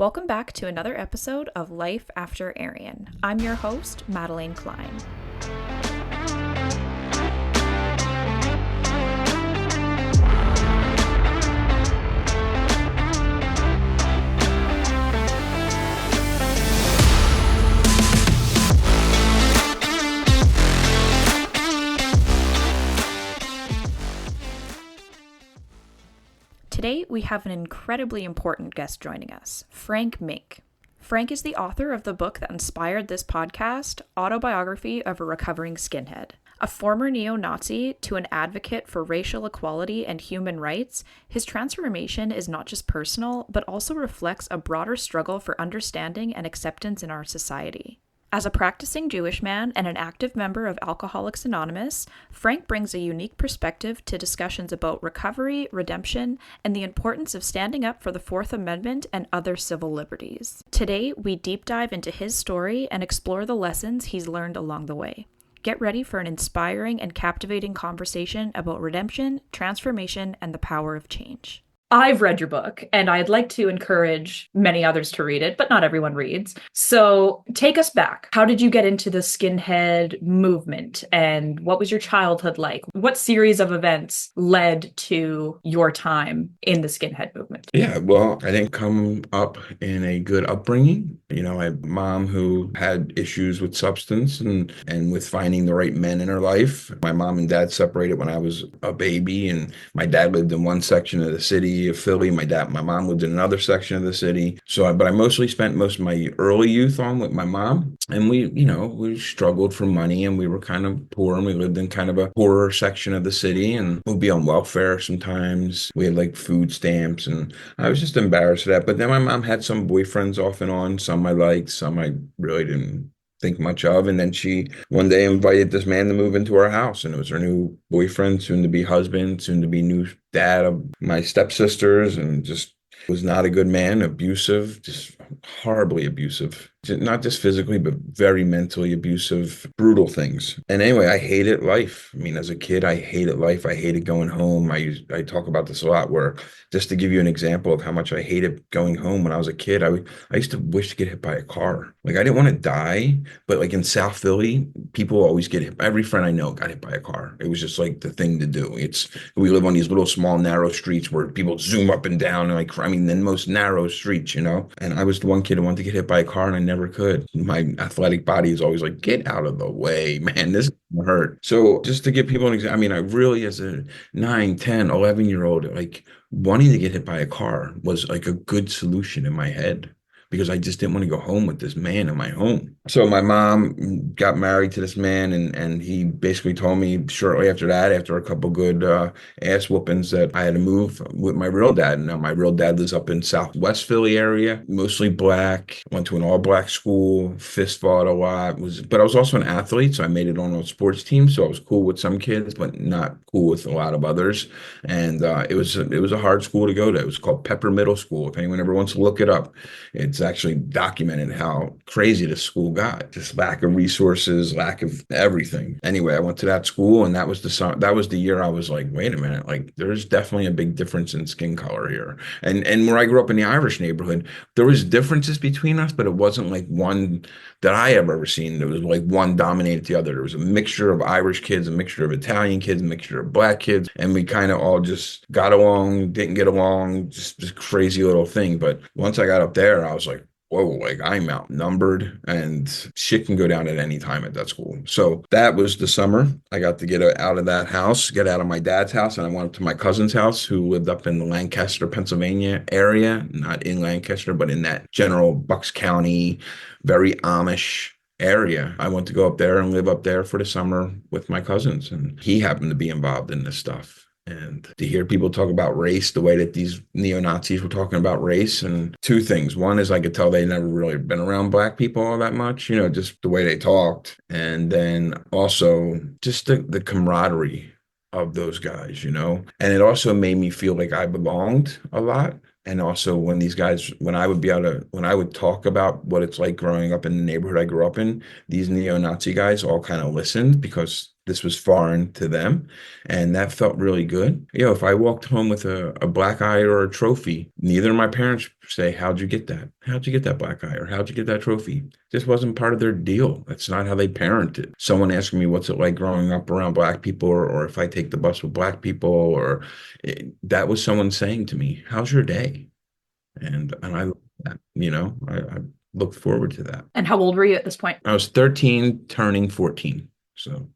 Welcome back to another episode of Life After Aryan. I'm your host, Madelayne Klein. Today, we have an incredibly important guest joining us, Frank Meeink. Frank is the author of the book that inspired this podcast, Autobiography of a Recovering Skinhead. A former neo-Nazi to an advocate for racial equality and human rights, his transformation is not just personal, but also reflects a broader struggle for understanding and acceptance in our society. As a practicing Jewish man and an active member of Alcoholics Anonymous, Frank brings a unique perspective to discussions about recovery, redemption, and the importance of standing up for the Fourth Amendment and other civil liberties. Today, we deep dive into his story and explore the lessons he's learned along the way. Get ready for an inspiring and captivating conversation about redemption, transformation, and the power of change. I've read your book, and I'd like to encourage many others to read it, but not everyone reads. So take us back. How did you get into the skinhead movement, and what was your childhood like? What series of events led to your time in the skinhead movement? Yeah, well, I didn't come up in a good upbringing. I had a mom who had issues with substance and with finding the right men in her life. My mom and dad separated when I was a baby, and my dad lived in one section of the city of Philly. My mom lived in another section of the city. But I mostly spent most of my early youth on with my mom. And we struggled for money, and we were kind of poor, and we lived in kind of a poorer section of the city, and we'd be on welfare sometimes. We had like food stamps, and I was just embarrassed of that. But then my mom had some boyfriends off and on, some I liked, some I really didn't think much of. And then she one day invited this man to move into our house, and it was her new boyfriend, soon to be husband, soon to be new dad of my stepsisters, and just was not a good man, abusive, just horribly abusive. Not just physically, but very mentally abusive, brutal things. And anyway, I hated life. I mean, as a kid, I hated life. I hated going home. I talk about this a lot, where just to give you an example of how much I hated going home when I was a kid, I used to wish to get hit by a car. Like, I didn't want to die, but like in South Philly, people always get hit. Every friend I know got hit by a car. It was just like the thing to do. We live on these little small narrow streets where people zoom up and down, and the most narrow streets, And I was the one kid who wanted to get hit by a car, and I never could. My athletic body is always like, get out of the way, man, this hurt. So just to give people an example, I really, as a 9, 10, 11-year-old, like, wanting to get hit by a car was like a good solution in my head, because I just didn't want to go home with this man in my home. So my mom got married to this man, and he basically told me shortly after that, after a couple good ass whoopings, that I had to move with my real dad. And now my real dad lives up in Southwest Philly area, mostly black, went to an all-black school, fist fought a lot, but I was also an athlete, so I made it on a sports team. So I was cool with some kids, but not cool with a lot of others. And it was a hard school to go to. It was called Pepper Middle School. If anyone ever wants to look it up, it's actually documented how crazy this school got. Just lack of resources, lack of everything. Anyway, I went to that school, and that was the year I was like, wait a minute, like, there's definitely a big difference in skin color here. And where I grew up in the Irish neighborhood, there was differences between us, but it wasn't like one that I have ever seen. There was like one dominated the other. There was a mixture of Irish kids, a mixture of Italian kids, a mixture of black kids, and we kind of all just got along, didn't get along, just this crazy little thing. But once I got up there, I was like, whoa, like, I'm outnumbered, and shit can go down at any time at that school. So that was the summer. I got to get out of that house, get out of my dad's house, and I went up to my cousin's house, who lived up in the Lancaster, Pennsylvania area, not in Lancaster, but in that general Bucks County, very Amish area. I went to go up there and live up there for the summer with my cousins, and he happened to be involved in this stuff. And to hear people talk about race the way that these neo-Nazis were talking about race, and two things. One is I could tell they never really been around black people all that much, just the way they talked. And then also just the camaraderie of those guys, And it also made me feel like I belonged a lot. And also when I would talk about what it's like growing up in the neighborhood I grew up in, these neo-Nazi guys all kind of listened, because this was foreign to them, and that felt really good. If I walked home with a black eye or a trophy, neither of my parents say, "How'd you get that? How'd you get that black eye? Or how'd you get that trophy?" This wasn't part of their deal. That's not how they parented. Someone asking me what's it like growing up around black people, or if I take the bus with black people, that was someone saying to me, "How's your day?" And I love that, I look forward to that. And how old were you at this point? I was 13, turning 14. So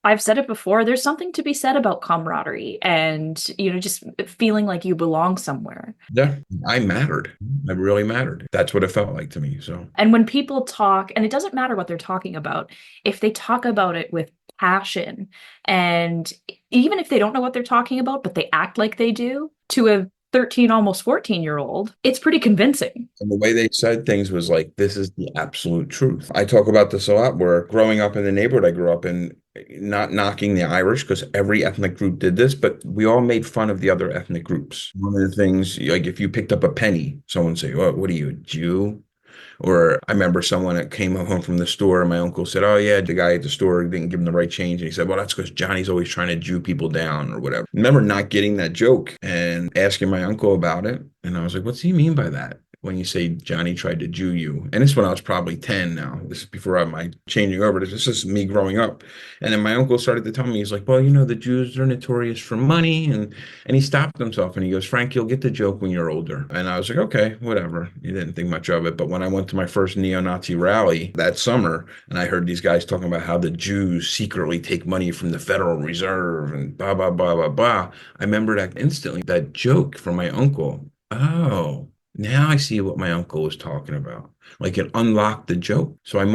I've said it before, there's something to be said about camaraderie and, just feeling like you belong somewhere. yeah, I mattered. I really mattered. That's what it felt like to me. So, And when people talk, and it doesn't matter what they're talking about, if they talk about it with passion, and even if they don't know what they're talking about, but they act like they do, to a 13, almost 14-year-old, it's pretty convincing. and the way they said things was like, this is the absolute truth. I talk about this a lot, where growing up in the neighborhood I grew up in, not knocking the Irish, because every ethnic group did this, but we all made fun of the other ethnic groups. One of the things, like if you picked up a penny, someone would say, "Oh, what are you, a Jew?" Or I remember someone that came home from the store, and my uncle said, "Oh yeah, the guy at the store didn't give him the right change." And he said, "Well, that's because Johnny's always trying to Jew people down," or whatever. I remember not getting that joke and asking my uncle about it. And I was like, "What's he mean by that? When you say Johnny tried to Jew you?" And this is when I was probably 10 now. This is before my changing over. This is me growing up. And then my uncle started to tell me, he's like, "Well, the Jews are notorious for money." And he stopped himself and he goes, "Frank, you'll get the joke when you're older." And I was like, "Okay, whatever." He didn't think much of it. But when I went to my first neo-Nazi rally that summer, and I heard these guys talking about how the Jews secretly take money from the Federal Reserve and blah, blah, blah, blah, blah, I remember that instantly, that joke from my uncle. Oh, now I see what my uncle was talking about. Like it unlocked the joke. So I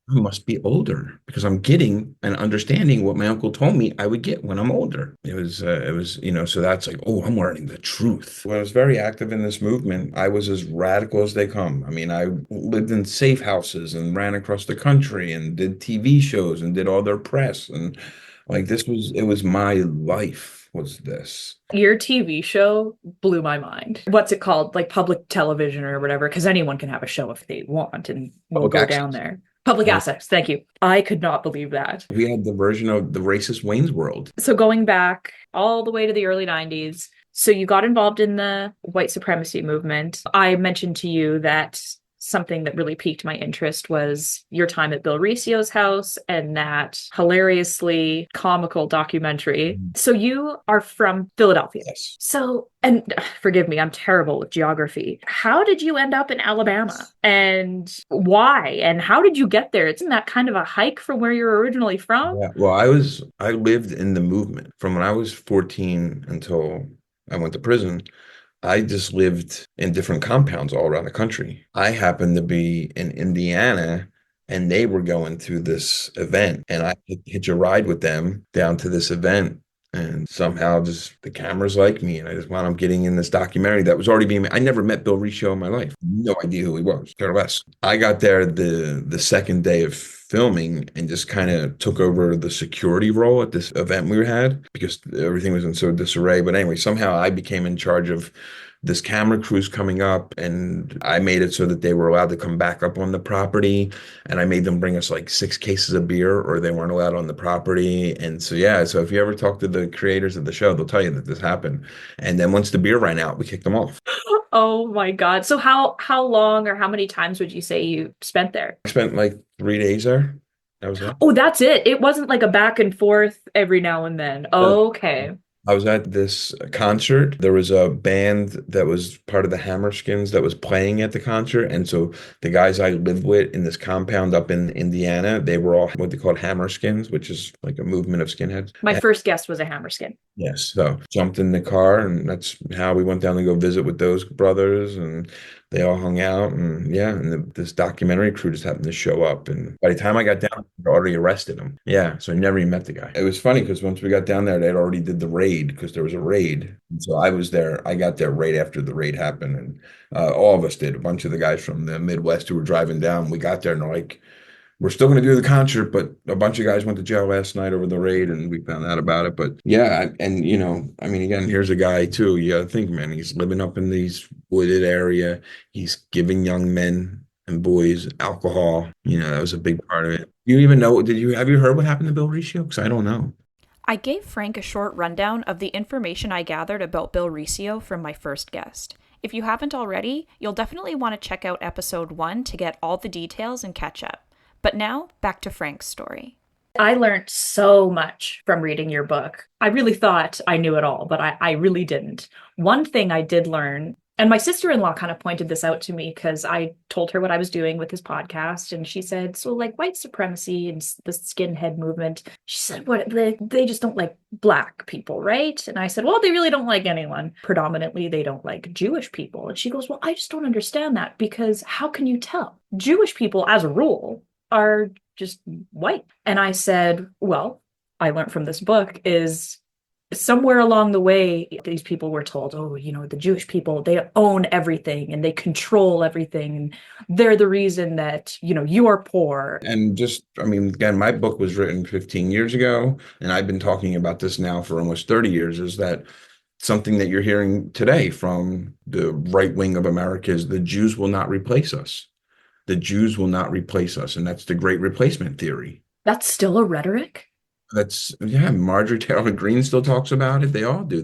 must be older, because I'm getting and understanding what my uncle told me I would get when I'm older. So that's like, oh, I'm learning the truth. When I was very active in this movement, I was as radical as they come. I mean, I lived in safe houses and ran across the country and did TV shows and did all their press. And like, it was my life, was this. Your TV show blew my mind. What's it called? Like public television or whatever, because anyone can have a show if they want, and we'll Public go access. down there. Public access. Thank you. I could not believe that. We had the version of the racist Wayne's World. So going back all the way to the early 90s, so you got involved in the white supremacy movement. I mentioned to you that something that really piqued my interest was your time at Bill Ricio's house and that hilariously comical documentary. So you are from Philadelphia. Yes. So, and forgive me, I'm terrible with geography. How did you end up in Alabama? And why? And how did you get there? Isn't that kind of a hike from where you're originally from? Yeah. Well, I lived in the movement from when I was 14 until I went to prison. I just lived in different compounds all around the country. I happened to be in Indiana, and they were going to this event, and I hitch a ride with them down to this event. And somehow just the cameras like me, and I just wound up getting in this documentary that was already being made. I never met Bill Riccio in my life. No idea who he was, care less. I got there the second day of filming and just kind of took over the security role at this event we had, because everything was in so disarray. But anyway, somehow I became in charge of this camera crew's coming up, and I made it so that they were allowed to come back up on the property, and I made them bring us like 6 cases of beer, or they weren't allowed on the property. And so yeah, so if you ever talk to the creators of the show, they'll tell you that this happened. And then once the beer ran out, we kicked them off. Oh my God. So how long or how many times would you say you spent there? I spent like 3 days there. That was it. Oh, that's it. It wasn't like a back and forth every now and then. Okay. I was at this concert. There was a band that was part of the Hammerskins that was playing at the concert. And so the guys I lived with in this compound up in Indiana, they were all what they called Hammerskins, which is like a movement of skinheads. My first guest was a Hammerskin. Yes. So jumped in the car, and that's how we went down to go visit with those brothers, and they all hung out. And yeah, and this documentary crew just happened to show up. And by the time I got down, they'd already arrested him. Yeah. So I never even met the guy. It was funny because once we got down there, they'd already did the raid, because there was a raid. And so I was there. I got there right after the raid happened. And all of us did. A bunch of the guys from the Midwest who were driving down, we got there and they're like, "We're still going to do the concert, but a bunch of guys went to jail last night over the raid," and we found out about it. But yeah, and I mean, again, here's a guy too. You got to think, man, he's living up in these wooded area. He's giving young men and boys, alcohol. That was a big part of it. You even know, have you heard what happened to Bill Riccio? Because I don't know. I gave Frank a short rundown of the information I gathered about Bill Riccio from my first guest. If you haven't already, you'll definitely want to check out episode 1 to get all the details and catch up. But now, back to Frank's story. I learned so much from reading your book. I really thought I knew it all, but I really didn't. One thing I did learn, and my sister-in-law kind of pointed this out to me because I told her what I was doing with his podcast, and she said, so like white supremacy and the skinhead movement, she said, what, they just don't like Black people, right? And I said, well, they really don't like anyone. Predominantly, they don't like Jewish people. And she goes, well, I just don't understand that because how can you tell? Jewish people, as a rule, are just white. And I said, well, I learned from this book is somewhere along the way, these people were told, oh, the Jewish people, they own everything and they control everything. And they're the reason that, you are poor. And just, I mean, again, my book was written 15 years ago, and I've been talking about this now for almost 30 years, is that something that you're hearing today from the right wing of America is the Jews will not replace us. The Jews will not replace us. And that's the great replacement theory. That's still a rhetoric? Yeah, Marjorie Taylor Greene still talks about it. They all do.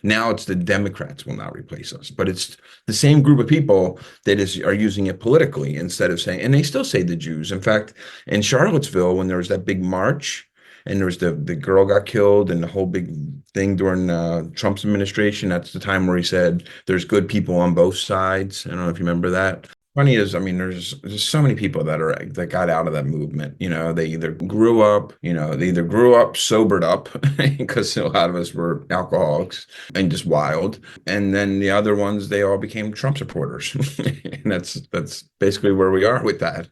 Now it's the Democrats will not replace us, but it's the same group of people that are using it politically instead of saying, and they still say the Jews. In fact, in Charlottesville, when there was that big march and there was the girl got killed and the whole big thing during Trump's administration, that's the time where he said there's good people on both sides. I don't know if you remember that. Funny is, I mean, there's so many people that got out of that movement. They either grew up sobered up because a lot of us were alcoholics and just wild, and then the other ones they all became Trump supporters, and that's basically where we are with that.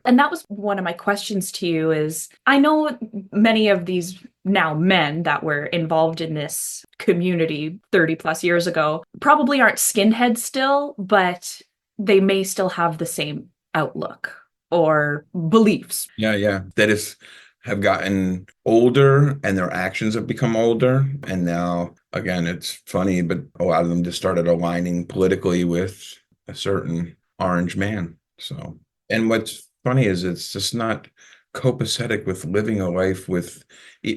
And that was one of my questions to you is I know many of these now men that were involved in this community 30 plus years ago probably aren't skinheads still, but they may still have the same outlook or beliefs. Yeah. Have gotten older and their actions have become older. And now, again, it's funny, but a lot of them just started aligning politically with a certain orange man. So, and what's funny is it's just not copacetic with living a life with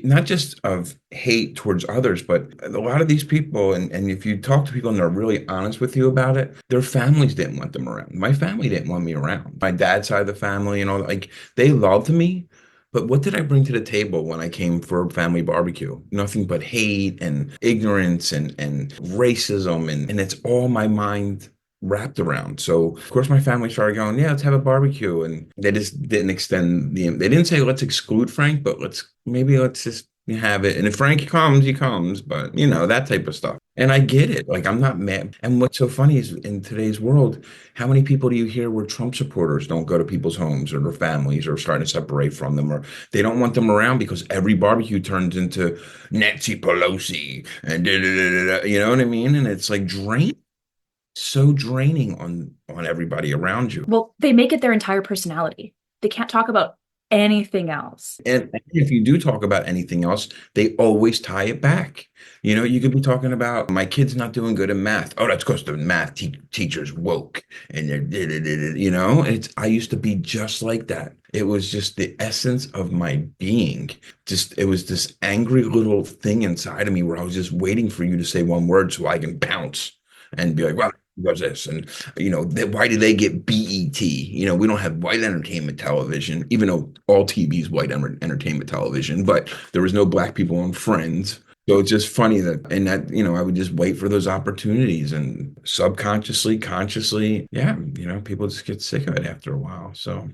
not just of hate towards others, but a lot of these people, and if you talk to people and they're really honest with you about it, their families didn't want them around. My family didn't want me around. My dad's side of the family and all, like, they loved me. But what did I bring to the table when I came for family barbecue? Nothing but hate and ignorance and racism. And it's all my mind wrapped around. So of course my family started going, yeah, let's have a barbecue. And they just didn't they didn't say let's exclude Frank, but let's just have it. And if Frank comes, he comes, but that type of stuff. And I get it. Like, I'm not mad. And what's so funny is in today's world, how many people do you hear where Trump supporters don't go to people's homes or their families or starting to separate from them, or they don't want them around because every barbecue turns into Nancy Pelosi and da, da, da, da, da, you know what I mean? And it's like so draining on everybody around you. Well, they make it their entire personality. They can't talk about anything else. And if you do talk about anything else, they always tie it back. You could be talking about my kid's not doing good in math. Oh, that's because the math teacher's woke and I used to be just like that. It was just the essence of my being. It was this angry little thing inside of me where I was just waiting for you to say one word so I can pounce and be like, well, does this, and why do they get BET? We don't have white entertainment television, even though all TV is white entertainment television, but there was no Black people on Friends. So it's just funny that I would just wait for those opportunities, and subconsciously, consciously, yeah, people just get sick of it after a while. So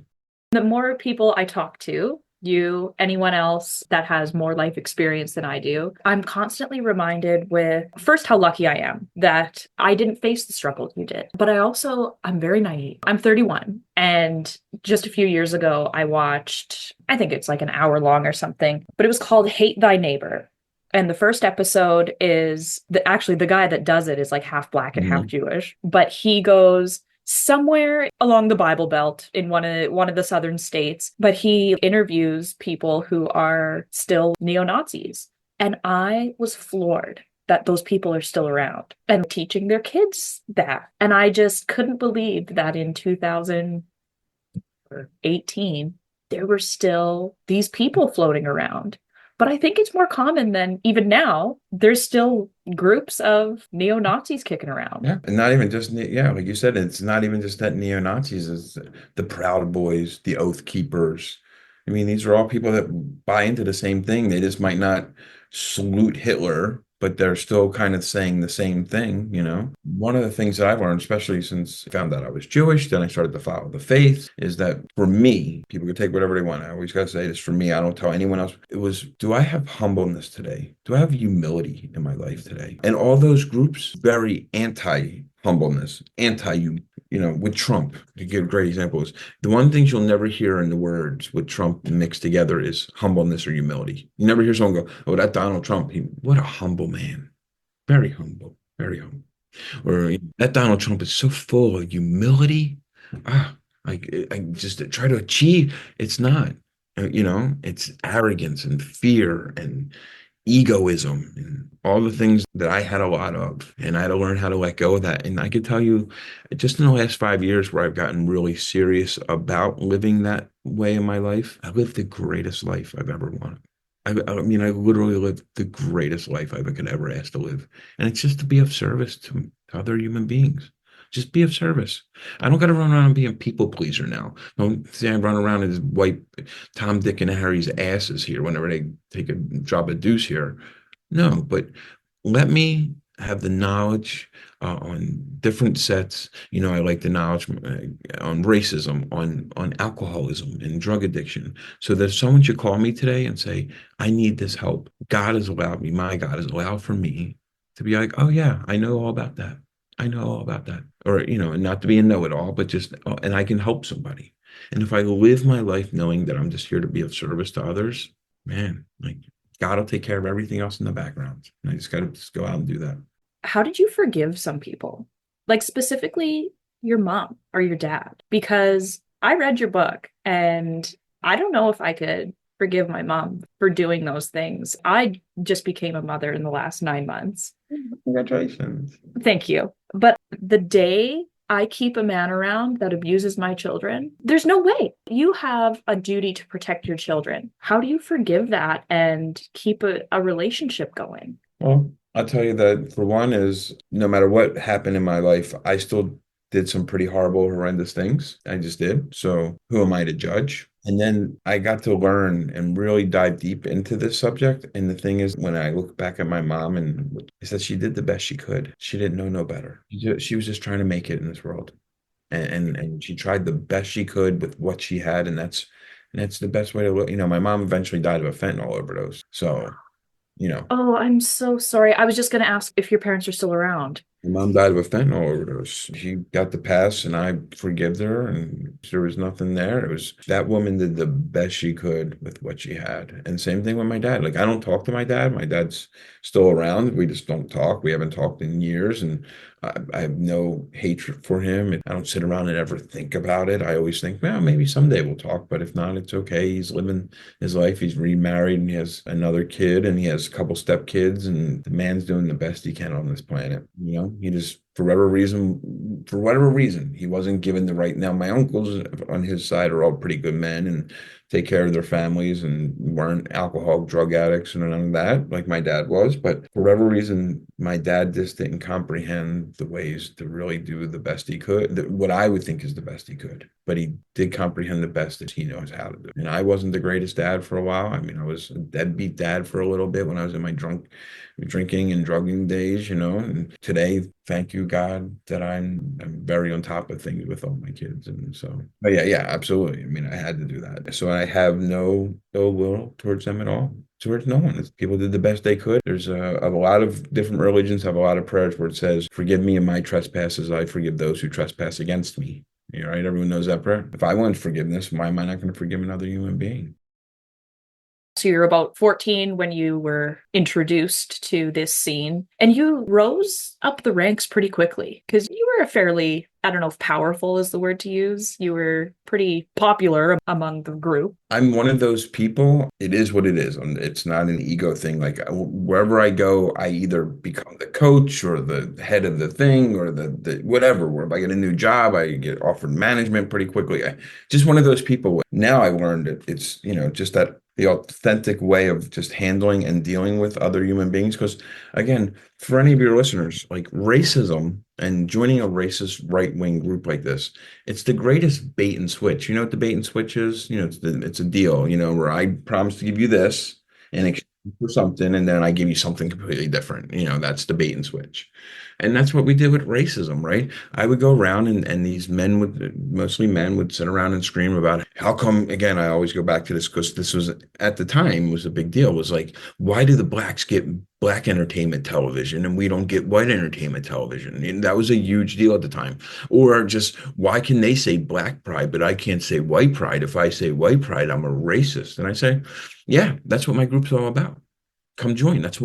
the more people I talk to, you, anyone else that has more life experience than I do, I'm constantly reminded with first how lucky I am that I didn't face the struggle you did. But I'm very naive. I'm 31. And just a few years ago, I watched, I think it's like an hour long or something, but it was called Hate Thy Neighbor. And the first episode is actually the guy that does it is like half Black and half Jewish, but he goes somewhere along the Bible Belt in one of the southern states, but he interviews people who are still neo-Nazis. And I was floored that those people are still around and teaching their kids that. And I just couldn't believe that in 2000, or 18, there were still these people floating around. But I think it's more common than even now. There's still groups of neo-Nazis kicking around. Yeah, and not even just yeah, like you said, it's not even just that neo-Nazis, it's the Proud Boys, the Oath Keepers. I mean, these are all people that buy into the same thing. They just might not salute Hitler, but they're still kind of saying the same thing, you know? One of the things that I've learned, especially since I found out I was Jewish, then I started to follow the faith, is that for me, people can take whatever they want. I always got to say this for me. I don't tell anyone else. It was, do I have humbleness today? Do I have humility in my life today? And all those groups, very anti-humbleness, with Trump, to give a great example, is the one things you'll never hear in the words with Trump mixed together is humbleness or humility. You never hear someone go, "Oh, that Donald Trump, what a humble man. Very humble, very humble." Or that Donald Trump is so full of humility. Ah, I just try to achieve. It's not, it's arrogance and fear and egoism and all the things that I had a lot of. And I had to learn how to let go of that. And I could tell you just in the last 5 years where I've gotten really serious about living that way in my life, I lived the greatest life I've ever wanted. I mean, I literally lived the greatest life I could ever ask to live. And it's just to be of service to other human beings. Just be of service. I don't got to run around and be a people pleaser now. Don't say I run around and just wipe Tom, Dick, and Harry's asses here whenever they take a drop of deuce here. No, but let me have the knowledge on different sets. I like the knowledge on racism, on alcoholism and drug addiction. So that if someone should call me today and say, I need this help, God has allowed me, my God has allowed for me to be like, oh yeah, I know all about that. I know all about that. Or, and not to be a know-it-all, but just, and I can help somebody. And if I live my life knowing that I'm just here to be of service to others, man, like God will take care of everything else in the background. And I just got to just go out and do that. How did you forgive some people? Like specifically your mom or your dad? Because I read your book and I don't know if I could forgive my mom for doing those things. I just became a mother in the last 9 months. Congratulations. Thank you. But the day I keep a man around that abuses my children, there's no way. You have a duty to protect your children. How do you forgive that and keep a relationship going? Well, I'll tell you that for one is no matter what happened in my life, I still did some pretty horrible, horrendous things. I just did. So who am I to judge? And then I got to learn and really dive deep into this subject. And the thing is, when I look back at my mom and is that she did the best she could. She didn't know no better. She was just trying to make it in this world. And she tried the best she could with what she had. And that's the best way to look. My mom eventually died of a fentanyl overdose. So, you know. Oh, I'm so sorry. I was just going to ask if your parents are still around. My mom died of a fentanyl overdose. She got the pass, and I forgive her, and there was nothing there. It was that woman did the best she could with what she had. And same thing with my dad. Like, I don't talk to my dad. My dad's still around. We just don't talk. We haven't talked in years, and I have no hatred for him. And I don't sit around and ever think about it. I always think, well, maybe someday we'll talk, but if not, it's okay. He's living his life. He's remarried, and he has another kid, and he has a couple stepkids, and the man's doing the best he can on this planet. He just, for whatever reason, he wasn't given the right. Now, my uncles on his side are all pretty good men and take care of their families and weren't alcohol, drug addicts and none of that, like my dad was. But for whatever reason, my dad just didn't comprehend the ways to really do the best he could, what I would think is the best he could. But he did comprehend the best that he knows how to do. And I wasn't the greatest dad for a while. I mean, I was a deadbeat dad for a little bit when I was in my drinking and drugging days, and today, thank you, God, that I'm very on top of things with all my kids. And so, but yeah, absolutely. I mean, I had to do that. So I have no ill will towards them at all, towards no one. People did the best they could. There's a lot of different religions have a lot of prayers where it says, forgive me of my trespasses, I forgive those who trespass against me. Right? Everyone knows that prayer. If I want forgiveness, why am I not going to forgive another human being? So you're about 14 when you were introduced to this scene, and you rose up the ranks pretty quickly because you were a fairly I don't know if powerful is the word to use. You were pretty popular among the group. I'm one of those people. It is what it is. And it's not an ego thing. Like wherever I go, I either become the coach or the head of the thing or the whatever. Where if I get a new job, I get offered management pretty quickly. Just one of those people. Now I learned it's, just that the authentic way of just handling and dealing with other human beings. Because again, for any of your listeners, like racism and joining a racist right-wing group like this, it's the greatest bait and switch. You know what the bait and switch is? It's a deal, where I promise to give you this in exchange for something, and then I give you something completely different. That's the bait and switch. And that's what we did with racism, right? I would go around and these men mostly men would sit around and scream about how come, again, I always go back to this because this was at the time was a big deal, was like, why do the blacks get black entertainment television and we don't get white entertainment television? And that was a huge deal at the time. Or just why can they say black pride, but I can't say white pride? If I say white pride, I'm a racist. And I say, yeah, that's what my group's all about. Come join. That's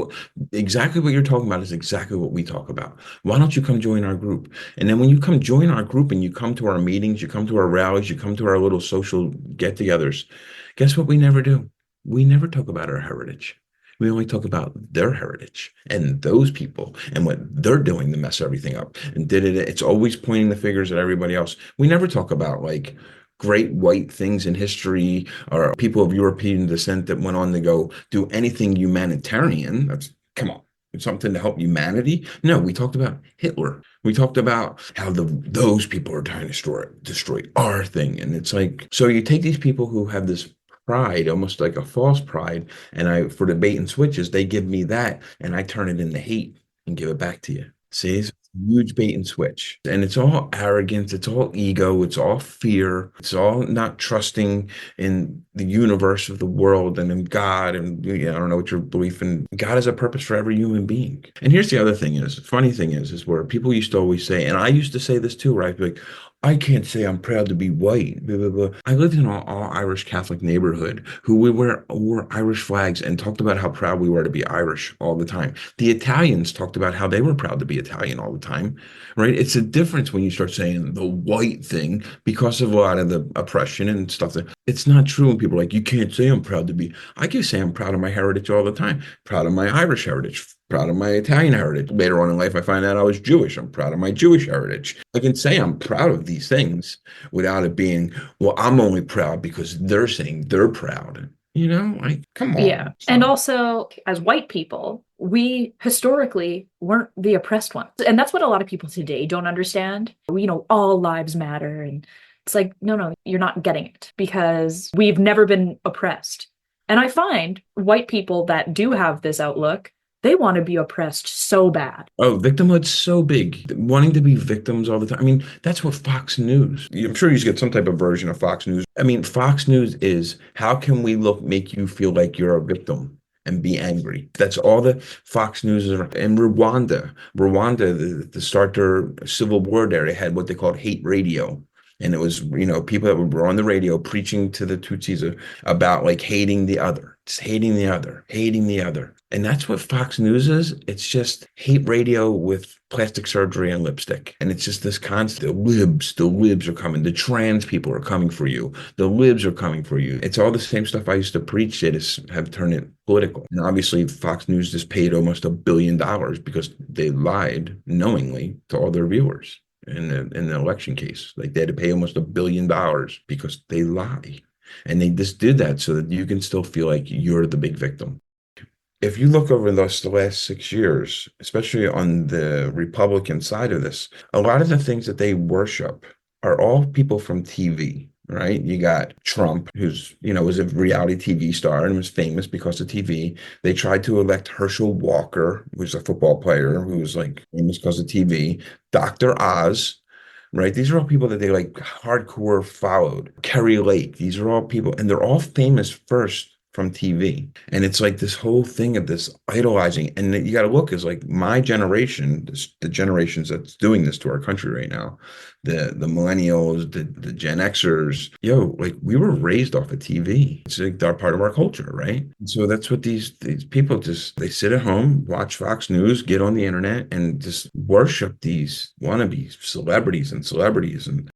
exactly what you're talking about is exactly what we talk about. Why don't you come join our group? And then when you come join our group and you come to our meetings, you come to our rallies, you come to our little social get-togethers, guess what we never do? We never talk about our heritage. We only talk about their heritage and those people and what they're doing to mess everything up. And it's always pointing the fingers at everybody else. We never talk about like great white things in history or people of European descent that went on to go do anything humanitarian. Come on. It's something to help humanity. No, we talked about Hitler. We talked about how those people are trying to destroy our thing. And it's like, so you take these people who have this pride, almost like a false pride, and for the bait and switches, they give me that and I turn it into hate and give it back to you. See, it's a huge bait and switch. And it's all arrogance, it's all ego, it's all fear, it's all not trusting in the universe of the world and in God. And I don't know what your belief in God has a purpose for every human being. And here's the other thing is, funny thing is where people used to always say, and I used to say this too, where I'd be like, I can't say I'm proud to be white. Blah, blah, blah. I lived in an all Irish Catholic neighborhood who we wore Irish flags and talked about how proud we were to be Irish all the time. The Italians talked about how they were proud to be Italian all the time, right? It's a difference when you start saying the white thing because of a lot of the oppression and stuff. It's not true when people are like, you can't say I'm proud to be. I can say I'm proud of my heritage all the time, proud of my Irish heritage, proud of my Italian heritage. Later on in life, I find out I was Jewish. I'm proud of my Jewish heritage. I can say I'm proud of these things without it being, well, I'm only proud because they're saying they're proud. Like, come Yeah. on. And also, as white people, we historically weren't the oppressed ones. And that's what a lot of people today don't understand. All lives matter. And it's like, no, you're not getting it because we've never been oppressed. And I find white people that do have this outlook, they want to be oppressed so bad. Oh, victimhood's so big. Wanting to be victims all the time. I mean, that's what Fox News. I'm sure you get some type of version of Fox News. I mean, Fox News is how can we make you feel like you're a victim and be angry? That's all the Fox News is. And Rwanda, to start their civil war there, they had what they called hate radio. And it was, people that were on the radio preaching to the Tutsis about like hating the other, just hating the other, hating the other. And that's what Fox News is. It's just hate radio with plastic surgery and lipstick. And it's just this constant, the libs are coming. The trans people are coming for you. The libs are coming for you. It's all the same stuff I used to preach. They just have turned it political. And obviously Fox News just paid almost $1 billion because they lied knowingly to all their viewers in the election case. Like they had to pay almost $1 billion because they lie. And they just did that so that you can still feel like you're the big victim. If you look over the last 6 years, especially on the Republican side of this, a lot of the things that they worship are all people from TV, right? You got Trump, who's, was a reality TV star and was famous because of TV. They tried to elect Herschel Walker, who's a football player who was like famous because of TV. Dr. Oz, right? These are all people that they like hardcore followed. Kerry Lake, these are all people, and they're all famous first from TV. And it's like this whole thing of this idolizing. And you got to look is like my generation, the generations that's doing this to our country right now, the millennials, the Gen Xers, like we were raised off of TV. It's like they're part of our culture, right? And so that's what these people just they sit at home, watch Fox News, get on the internet, and just worship these wannabe celebrities. And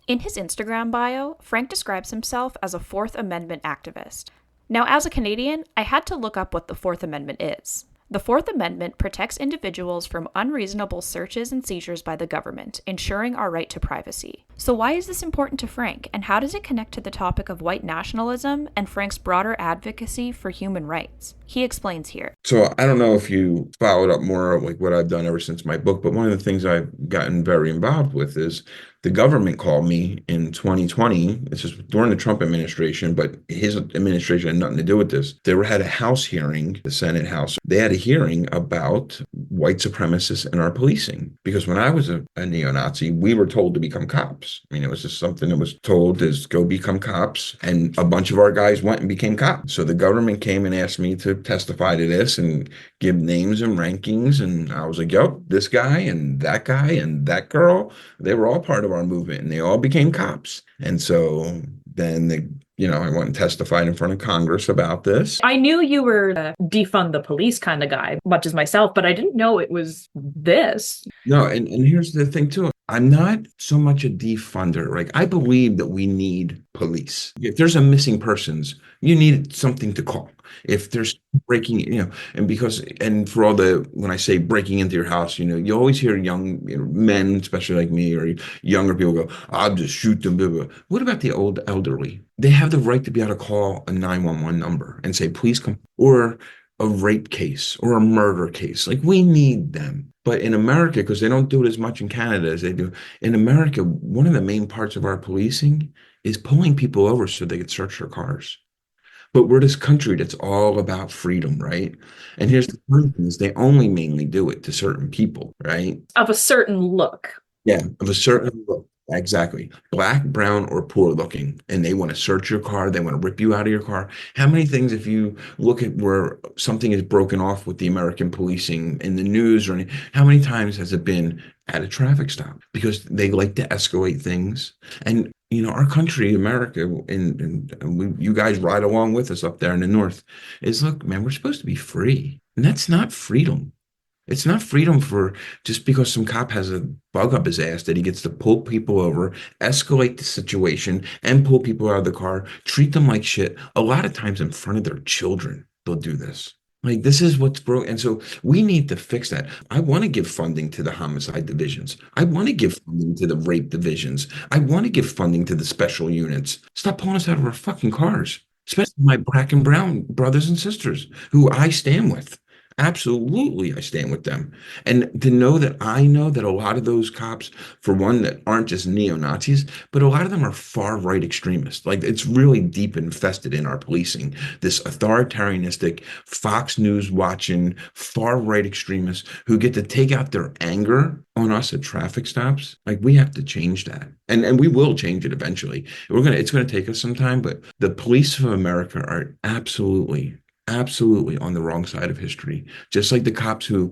In his Instagram bio, Frank describes himself as a Fourth Amendment activist. Now, as a Canadian, I had to look up what the Fourth Amendment is. The Fourth Amendment protects individuals from unreasonable searches and seizures by the government, ensuring our right to privacy. So why is this important to Frank, and how does it connect to the topic of white nationalism and Frank's broader advocacy for human rights? He explains here. So I don't know if you followed up more like what I've done ever since my book, but one of the things I've gotten very involved with is the government called me in 2020. It's just during the Trump administration, but his administration had nothing to do with this. They had a House hearing, the Senate House. They had a hearing about white supremacists in our policing. Because when I was a neo-Nazi, we were told to become cops. I mean, it was just something that was told is go become cops. And a bunch of our guys went and became cops. So the government came and asked me to testify to this and give names and rankings. And I was like, yo, this guy and that girl, they were all part of our movement and they all became cops. And so then I went and testified in front of Congress about this. I knew you were a defund the police kind of guy, much as myself, but I didn't know it was this. No, and here's the thing too. I'm not so much a defunder. Like I believe that we need police. If there's a missing persons, you need something to call. If there's breaking, and for all when I say breaking into your house, you always hear young men, especially like me or younger people go, I'll just shoot them. Blah, blah. What about the old elderly? They have the right to be able to call a 911 number and say, please come, or a rape case or a murder case. Like we need them. But in America, because they don't do it as much in Canada as they do in America, one of the main parts of our policing is pulling people over so they could search their cars. But we're this country that's all about freedom, right? And here's the funny thing is they only mainly do it to certain people, right? Of a certain look. Yeah, of a certain look. Exactly. Black, brown, or poor looking. And they want to search your car. They want to rip you out of your car. How many things, if you look at where something is broken off with the American policing in the news or how many times has it been at a traffic stop? Because they like to escalate things. And, our country, America, you guys ride along with us up there in the North, is look, man, we're supposed to be free. And that's not freedom. It's not freedom for just because some cop has a bug up his ass that he gets to pull people over, escalate the situation, and pull people out of the car, treat them like shit. A lot of times in front of their children, they'll do this. Like, this is what's broken. And so we need to fix that. I want to give funding to the homicide divisions. I want to give funding to the rape divisions. I want to give funding to the special units. Stop pulling us out of our fucking cars, especially my black and brown brothers and sisters who I stand with. Absolutely, I stand with them. And to know that I know that a lot of those cops, for one, that aren't just neo-Nazis, but a lot of them are far-right extremists. Like it's really deep infested in our policing. This authoritarianistic, Fox News watching, far-right extremists who get to take out their anger on us at traffic stops. Like we have to change that. And we will change it eventually. It's gonna take us some time, but the police of America are absolutely on the wrong side of history. Just like the cops who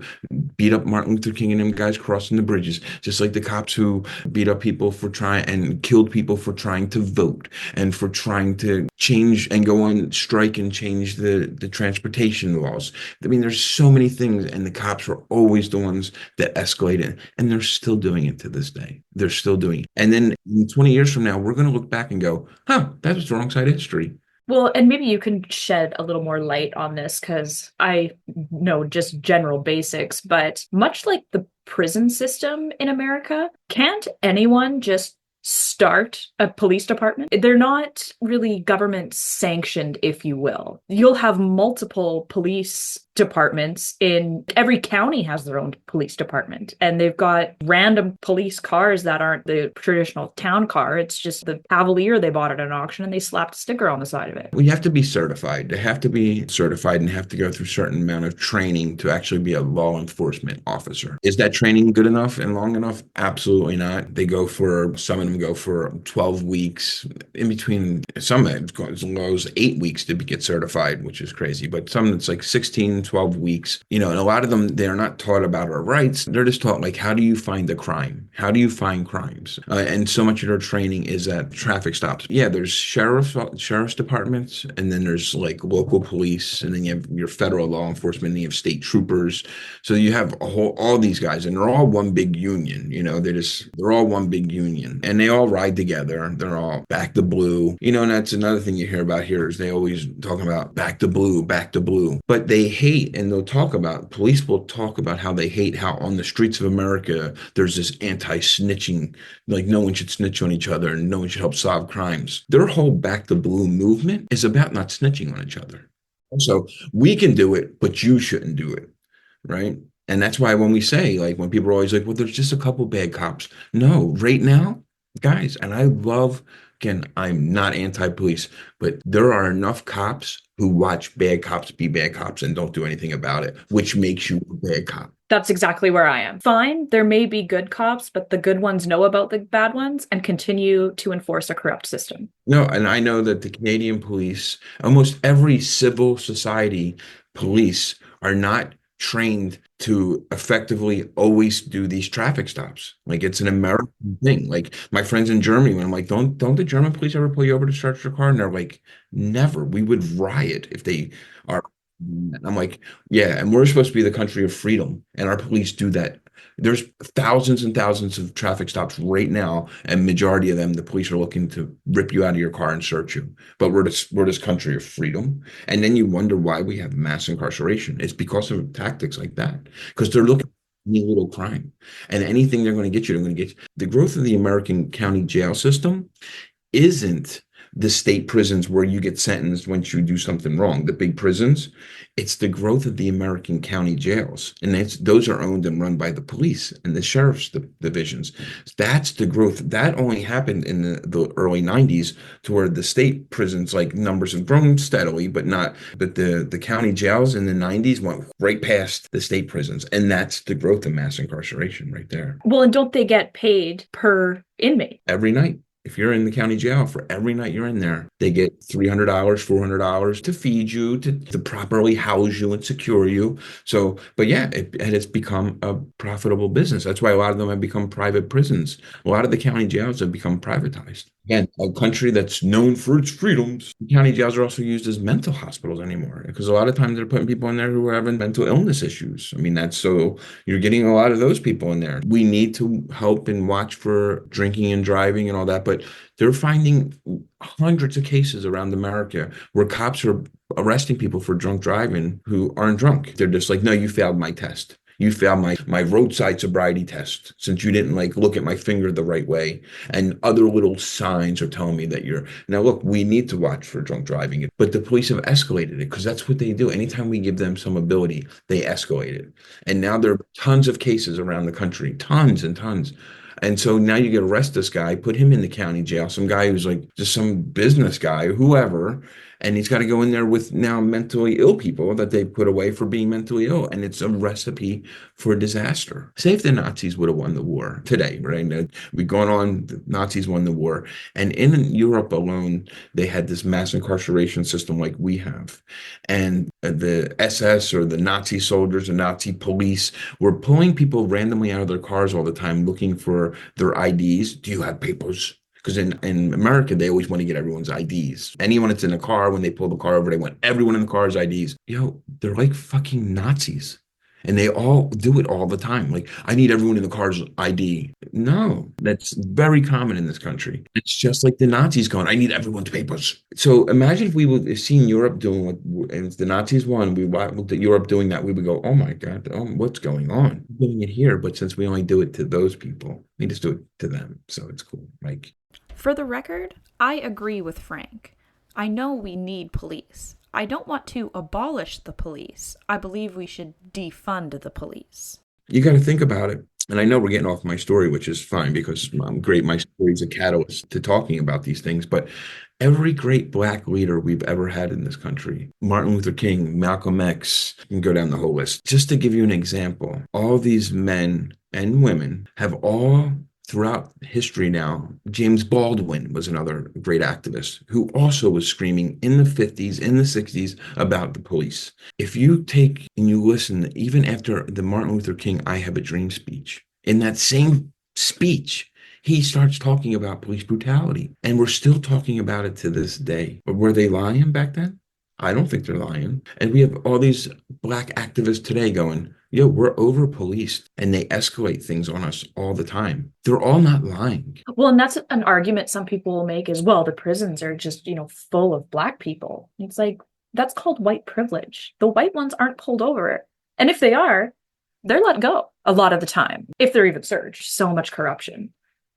beat up Martin Luther King and them guys crossing the bridges, just like the cops who beat up people for trying and killed people for trying to vote and for trying to change and go on strike and change the transportation laws. I mean, there's so many things, and the cops are always the ones that escalate it, and they're still doing it to this day. They're still doing it. And then 20 years from now, we're going to look back and go, that was the wrong side of history. Well, and maybe you can shed a little more light on this because I know just general basics, but much like the prison system in America, can't anyone just start a police department? They're not really government sanctioned, if you will. You'll have multiple police departments in every county has their own police department, and they've got random police cars that aren't the traditional town car. It's just the Cavalier they bought at an auction and they slapped a sticker on the side of it. Well, you have to be certified. They have to be certified and have to go through a certain amount of training to actually be a law enforcement officer. Is that training good enough and long enough? Absolutely not. Some of them go for 12 weeks. In between, some it goes as low as 8 weeks to get certified, which is crazy. But some it's like 16, 12 weeks. And a lot of them, they're not taught about our rights. They're just taught like, how do you find a crime? How do you find crimes? And so much of their training is at traffic stops. Yeah, there's sheriff's departments, and then there's like local police, and then you have your federal law enforcement, and you have state troopers. So you have all these guys, and they're all one big union. They're all one big union, and they all ride together. They're all back to blue. And that's another thing you hear about here is they always talk about back to blue, back to blue. But they hate, and police will talk about how they hate how on the streets of America there's this anti-snitching, like no one should snitch on each other and no one should help solve crimes. Their whole back to blue movement is about not snitching on each other. So we can do it, but you shouldn't do it, right? And that's why when we say, like, when people are always like, well, there's just a couple bad cops. No, right now, guys, and again, I'm not anti-police, but there are enough cops who watch bad cops be bad cops and don't do anything about it, which makes you a bad cop. That's exactly where I am. Fine, there may be good cops, but the good ones know about the bad ones and continue to enforce a corrupt system. No, and I know that the Canadian police, almost every civil society police, are not trained to effectively always do these traffic stops. Like, it's an American thing. Like, my friends in Germany, when I'm like, don't the German police ever pull you over to search your car? And they're like, never. We would riot if they are. And I'm like, yeah, and we're supposed to be the country of freedom, and our police do that. There's thousands and thousands of traffic stops right now, and majority of them, the police are looking to rip you out of your car and search you. But we're this country of freedom. And then you wonder why we have mass incarceration. It's because of tactics like that, because they're looking for any little crime, and anything they're going to get you, they're going to get you. The growth of the American county jail system isn't the state prisons where you get sentenced once you do something wrong, the big prisons. It's the growth of the American county jails. And those are owned and run by the police and the sheriff's divisions. That's the growth. That only happened in the early 90s, to where the state prisons, like, numbers have grown steadily, but the county jails in the 90s went right past the state prisons. And that's the growth of mass incarceration right there. Well, and don't they get paid per inmate? Every night. If you're in the county jail, for every night you're in there, they get $300, $400 to feed you, to properly house you and secure you. So, but yeah, it has become a profitable business. That's why a lot of them have become private prisons. A lot of the county jails have become privatized. Again, a country that's known for its freedoms. County jails are also used as mental hospitals anymore, because a lot of times they're putting people in there who are having mental illness issues. I mean, so you're getting a lot of those people in there. We need to help and watch for drinking and driving and all that, but they're finding hundreds of cases around America where cops are arresting people for drunk driving who aren't drunk. They're just like, no, you failed my test. You failed my roadside sobriety test, since you didn't look at my finger the right way. And other little signs are telling me that you're. Now, look, we need to watch for drunk driving, but the police have escalated it, because that's what they do. Anytime we give them some ability, they escalate it. And now there are tons of cases around the country, tons and tons. And so now you get arrest this guy, put him in the county jail, some guy who's like just some business guy, whoever, and he's got to go in there with now mentally ill people that they put away for being mentally ill. And it's a recipe for disaster. Say if the Nazis would have won the war today, right? We've gone on, the Nazis won the war. And in Europe alone, they had this mass incarceration system like we have. And the SS, or the Nazi soldiers, the Nazi police, were pulling people randomly out of their cars all the time, looking for their IDs. Do you have papers? Because in America, they always want to get everyone's IDs. Anyone that's in a car, when they pull the car over, they want everyone in the car's IDs. They're like fucking Nazis. And they all do it all the time. Like, I need everyone in the car's ID. No, that's very common in this country. It's just like the Nazis going, I need everyone's papers. So imagine if we would have seen Europe doing what, and if the Nazis won, we looked at Europe doing that, we would go, oh my God, what's going on? We're doing it here, but since we only do it to those people, we just do it to them. So it's cool. For the record, I agree with Frank. I know we need police. I don't want to abolish the police. I believe we should defund the police. You got to think about it. And I know we're getting off my story, which is fine because I'm great. My story is a catalyst to talking about these things. But every great Black leader we've ever had in this country, Martin Luther King, Malcolm X, you can go down the whole list. Just to give you an example, all these men and women have all throughout history now. James Baldwin was another great activist who also was screaming in the 50s, in the 60s about the police. If you take and you listen, even after the Martin Luther King I Have a Dream speech, in that same speech, he starts talking about police brutality. And we're still talking about it to this day. But were they lying back then? I don't think they're lying. And we have all these Black activists today going, yo, we're over policed, and they escalate things on us all the time. They're all not lying. Well, and that's an argument some people will make as well. The prisons are just, full of Black people. It's like, that's called white privilege. The white ones aren't pulled over. And if they are, they're let go a lot of the time, if they're even searched. So much corruption,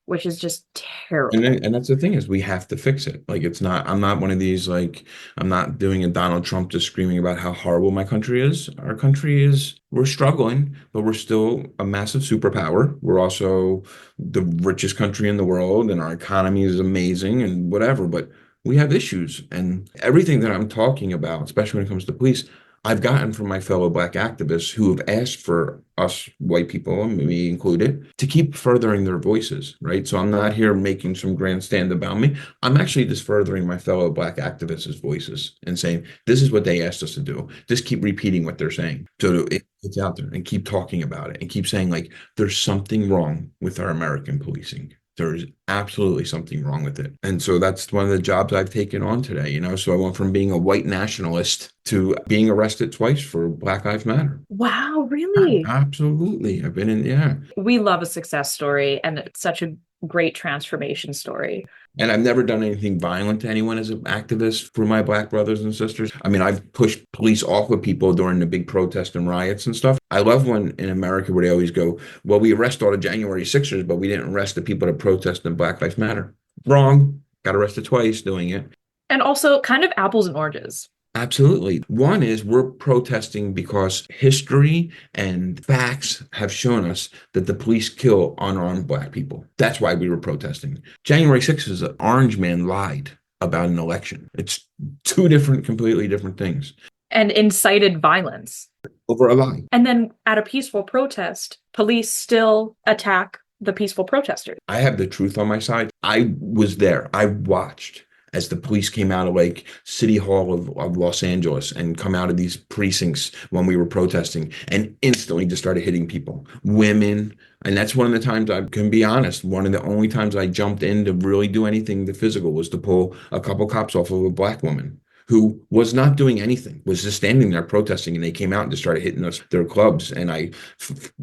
which is just terrible. And that's the thing is we have to fix it. Like, it's not, I'm not one of these, like, I'm not doing a Donald Trump just screaming about how horrible my country is. Our country is, we're struggling, but we're still a massive superpower. We're also the richest country in the world, and our economy is amazing and whatever, but we have issues. And everything that I'm talking about, especially when it comes to police, I've gotten from my fellow Black activists who have asked for us white people, me included, to keep furthering their voices, right? So I'm not here making some grandstand about me. I'm actually just furthering my fellow Black activists' voices and saying, this is what they asked us to do. Just keep repeating what they're saying. So it's out there, and keep talking about it and keep saying, like, there's something wrong with our American policing. There's absolutely something wrong with it. And so that's one of the jobs I've taken on today, So I went from being a white nationalist to being arrested twice for Black Lives Matter. Wow, really? Absolutely. I've been in, yeah. We love a success story, and it's such a great transformation story. And I've never done anything violent to anyone as an activist for my Black brothers and sisters. I mean, I've pushed police off of people during the big protests and riots and stuff. I love when in America where they always go, well, we arrest all the January 6ers, but we didn't arrest the people that protest in Black Lives Matter. Wrong. Got arrested twice doing it. And also kind of apples and oranges. Absolutely. One is we're protesting because history and facts have shown us that the police kill unarmed Black people. That's why we were protesting. January 6th is an orange man lied about an election. It's two completely different things. And incited violence. Over a lie. And then at a peaceful protest, police still attack the peaceful protesters. I have the truth on my side. I was there. I watched as the police came out of like City Hall of Los Angeles and come out of these precincts when we were protesting and instantly just started hitting people, women. And that's one of the times I can be honest. One of the only times I jumped in to really do anything the physical was to pull a couple cops off of a Black woman who was not doing anything, was just standing there protesting, and they came out and just started hitting us, their clubs. And I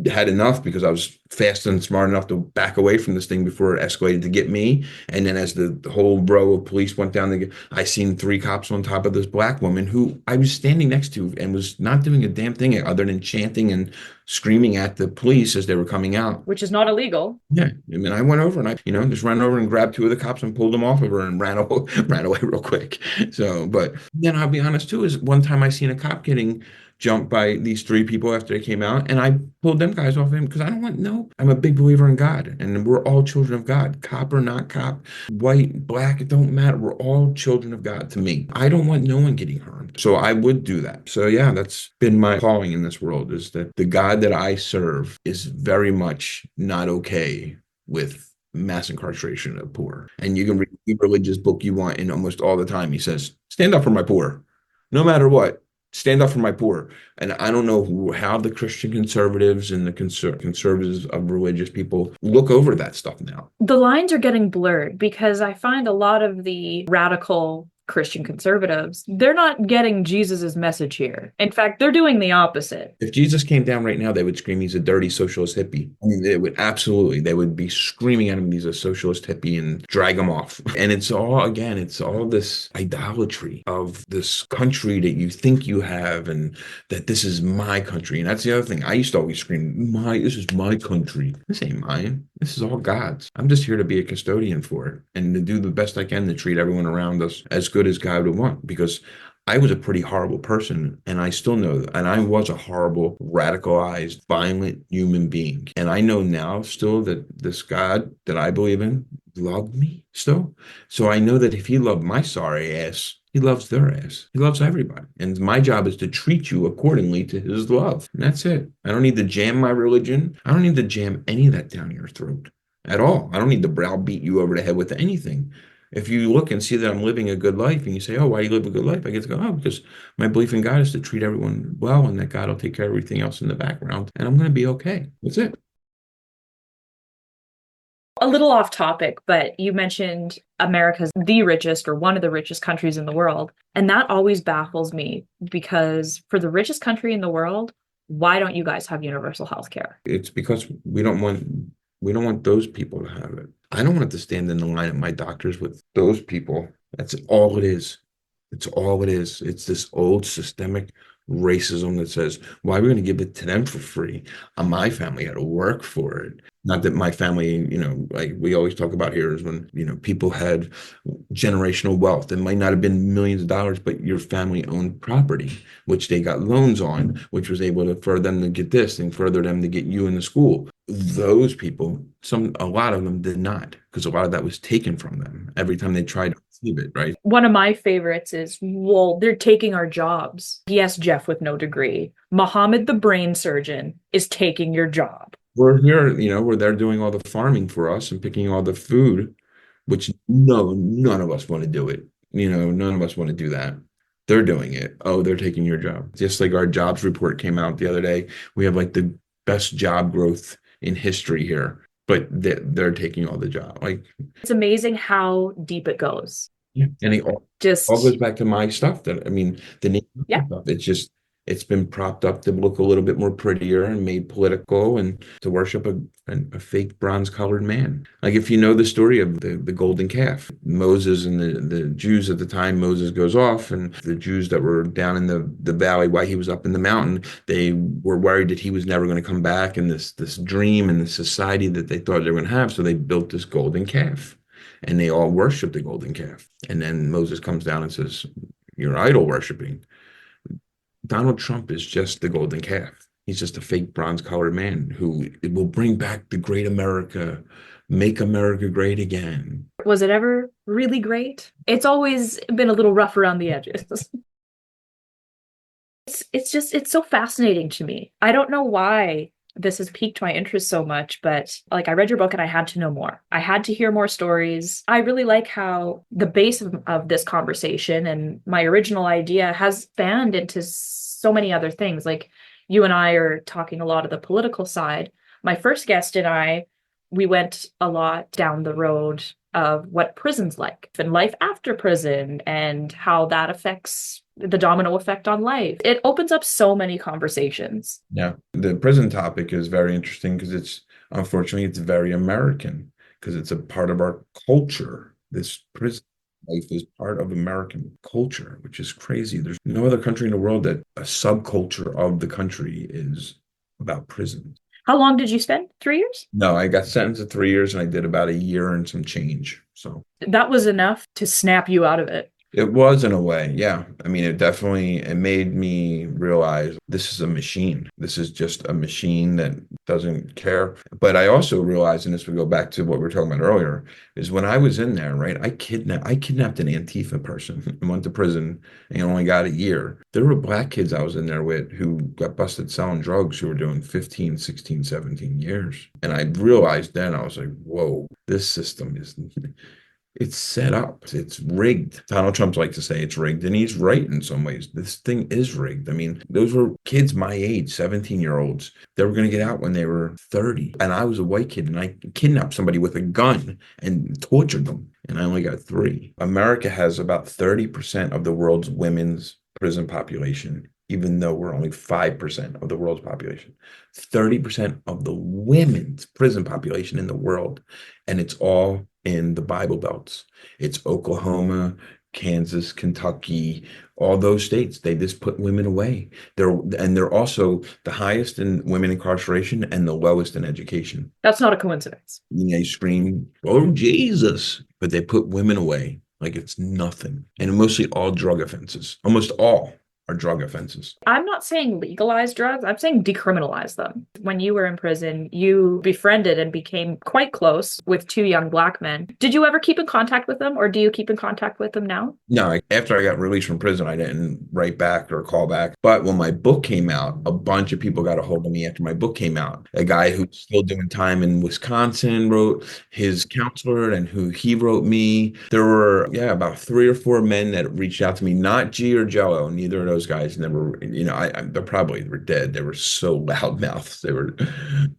had enough because I was fast and smart enough to back away from this thing before it escalated to get me. And then as the whole row of police went down, I seen 3 cops on top of this Black woman who I was standing next to and was not doing a damn thing other than chanting and screaming at the police as they were coming out. Which is not illegal. Yeah. I mean, I went over and I just ran over and grabbed 2 of the cops and pulled them off of her and ran away real quick. So, but then I'll be honest too, is one time I seen a cop getting jumped by these 3 people after they came out, and I pulled them guys off him because I'm a big believer in God, and we're all children of God, cop or not cop, white, Black, it don't matter. We're all children of God to me. I don't want no one getting harmed. So I would do that. So yeah, that's been my calling in this world, is that the God that I serve is very much not okay with mass incarceration of poor. And you can read any religious book you want, and almost all the time he says, stand up for my poor, no matter what. Stand up for my poor. And I don't know how the Christian conservatives and the conservatives of religious people look over that stuff now. The lines are getting blurred because I find a lot of the radical Christian conservatives, they're not getting Jesus's message here. In fact, they're doing the opposite. If Jesus came down right now, they would scream he's a dirty socialist hippie. I mean, they would be screaming at him he's a socialist hippie and drag him off. And it's all this idolatry of this country that you think you have, and that this is my country. And that's the other thing. I used to always scream, this is my country. This ain't mine. This is all God's. I'm just here to be a custodian for it and to do the best I can to treat everyone around us as good as God would want, because I was a pretty horrible person, and I still know that. And I was a horrible, radicalized, violent human being. And I know now still that this God that I believe in loved me still. So I know that if he loved my sorry ass, he loves their ass. He loves everybody. And my job is to treat you accordingly to his love. And that's it. I don't need to jam my religion. I don't need to jam any of that down your throat at all. I don't need to browbeat you over the head with anything. If you look and see that I'm living a good life and you say, oh, why do you live a good life? I get to go, oh, because my belief in God is to treat everyone well and that God will take care of everything else in the background and I'm going to be okay. That's it. A little off topic, but you mentioned America's the richest or one of the richest countries in the world. And that always baffles me because for the richest country in the world, why don't you guys have universal health care? It's because we don't want those people to have it. I don't want to stand in the line at my doctor's with those people. That's all it is. It's all it is. It's this old systemic racism that says, why are we going to give it to them for free? My family had to work for it. Not that my family, like we always talk about here is when, people had generational wealth. It might not have been millions of dollars, but your family owned property, which they got loans on, which was able to further them to get this and further them to get you into school. Those people, a lot of them did not, because a lot of that was taken from them every time they tried to receive it, right? One of my favorites is, well, they're taking our jobs. Yes, Jeff with no degree. Mohammed the brain surgeon is taking your job. We're here, where they're doing all the farming for us and picking all the food, which no, none of us want to do it. None of us want to do that. They're doing it. Oh, they're taking your job. Just like our jobs report came out the other day, we have like the best job growth in history here, but they're taking all the job. Like, it's amazing how deep it goes. Yeah. And it all goes back to my stuff the name stuff. It's been propped up to look a little bit more prettier and made political and to worship a fake bronze colored man. Like if you know the story of the golden calf, Moses and the Jews at the time, Moses goes off and the Jews that were down in the valley while he was up in the mountain, they were worried that he was never going to come back and this dream and the society that they thought they were going to have. So they built this golden calf. And they all worship the golden calf. And then Moses comes down and says, you're idol worshiping. Donald Trump is just the golden calf. He's just a fake bronze colored man who will bring back the great America, make America great again. Was it ever really great? It's always been a little rough around the edges. It's so fascinating to me. I don't know why this has piqued my interest so much, but like I read your book and I had to know more. I had to hear more stories. I really like how the base of this conversation and my original idea has spanned into so many other things. Like you and I are talking a lot of the political side. My first guest and I, we went a lot down the road of what prison's like and life after prison and how that affects the domino effect on life. It opens up so many conversations. Yeah. The prison topic is very interesting because unfortunately, it's very American because it's a part of our culture. This prison life is part of American culture, which is crazy. There's no other country in the world that a subculture of the country is about prisons. How long did you spend? 3 years? No, I got sentenced to 3 years and I did about a year and some change. So that was enough to snap you out of it. It was in a way, yeah. It made me realize this is a machine. This is just a machine that doesn't care. But I also realized, and this would go back to what we were talking about earlier, is when I was in there, right, I kidnapped an Antifa person and went to prison and only got a year. There were black kids I was in there with who got busted selling drugs who were doing 15, 16, 17 years. And I realized then, I was like, whoa, this system it's set up. It's rigged. Donald Trump likes to say it's rigged, and he's right in some ways. This thing is rigged. Those were kids my age, 17-year-olds. They were going to get out when they were 30. And I was a white kid, and I kidnapped somebody with a gun and tortured them. And I only got 3. America has about 30% of the world's women's prison population, even though we're only 5% of the world's population. 30% of the women's prison population in the world. And it's all in the Bible belts. It's Oklahoma, Kansas, Kentucky, all those states. They just put women away. They're also the highest in women incarceration and the lowest in education. That's not a coincidence. They scream, oh, Jesus. But they put women away. Like it's nothing. And mostly all drug offenses. Almost all are drug offenses. I'm not saying legalize drugs, I'm saying decriminalize them. When you were in prison, you befriended and became quite close with two young Black men. Did you ever keep in contact with them, or do you keep in contact with them now? No, after I got released from prison, I didn't write back or call back. But when my book came out, a bunch of people got a hold of me after my book came out. A guy who's still doing time in Wisconsin wrote his counselor and who he wrote me. There were, yeah, about 3 or 4 men that reached out to me, not G or Jello. Neither of those guys never, they probably were dead. They were so loudmouthed. They were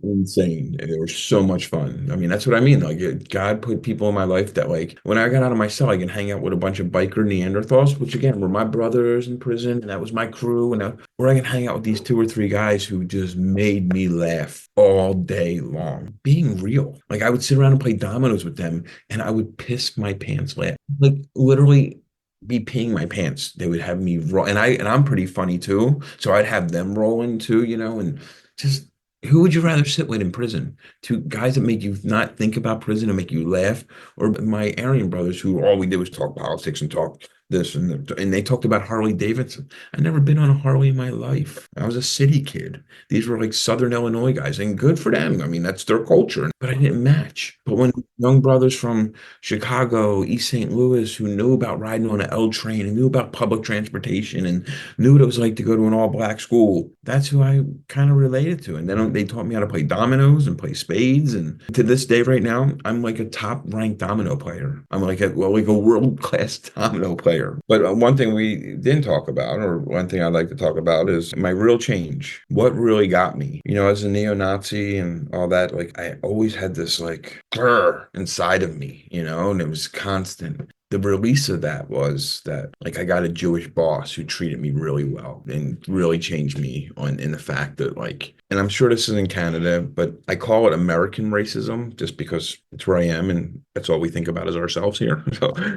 insane. They were so much fun. I mean, that's what I mean. Like God put people in my life that like when I got out of my cell, I can hang out with a bunch of biker Neanderthals, which again were my brothers in prison, and that was my crew. Where I can hang out with these 2 or 3 guys who just made me laugh all day long, being real. Like I would sit around and play dominoes with them, and I would piss my pants laugh, like literally be peeing my pants. They would have me roll, and I'm pretty funny too, so I'd have them rolling too, and just who would you rather sit with in prison? 2 guys that make you not think about prison and make you laugh, or my Aryan brothers who all we did was talk politics and talk this and they talked about Harley Davidson. I'd never been on a Harley in my life. I was a city kid. These were like Southern Illinois guys, and good for them. I mean, that's their culture, but I didn't match. But when young brothers from Chicago, East St. Louis, who knew about riding on an L train and knew about public transportation and knew what it was like to go to an all-Black school, that's who I kind of related to. And then they taught me how to play dominoes and play spades. And to this day, right now, I'm like a top-ranked domino player. I'm like a world-class domino player. But one thing we didn't talk about, or one thing I'd like to talk about, is my real change. What really got me? As a neo-Nazi and all that, like I always had this like brr inside of me, and it was constant. The release of that was that like I got a Jewish boss who treated me really well and really changed me in the fact that like, and I'm sure this is in Canada, but I call it American racism just because it's where I am and that's all we think about is ourselves here.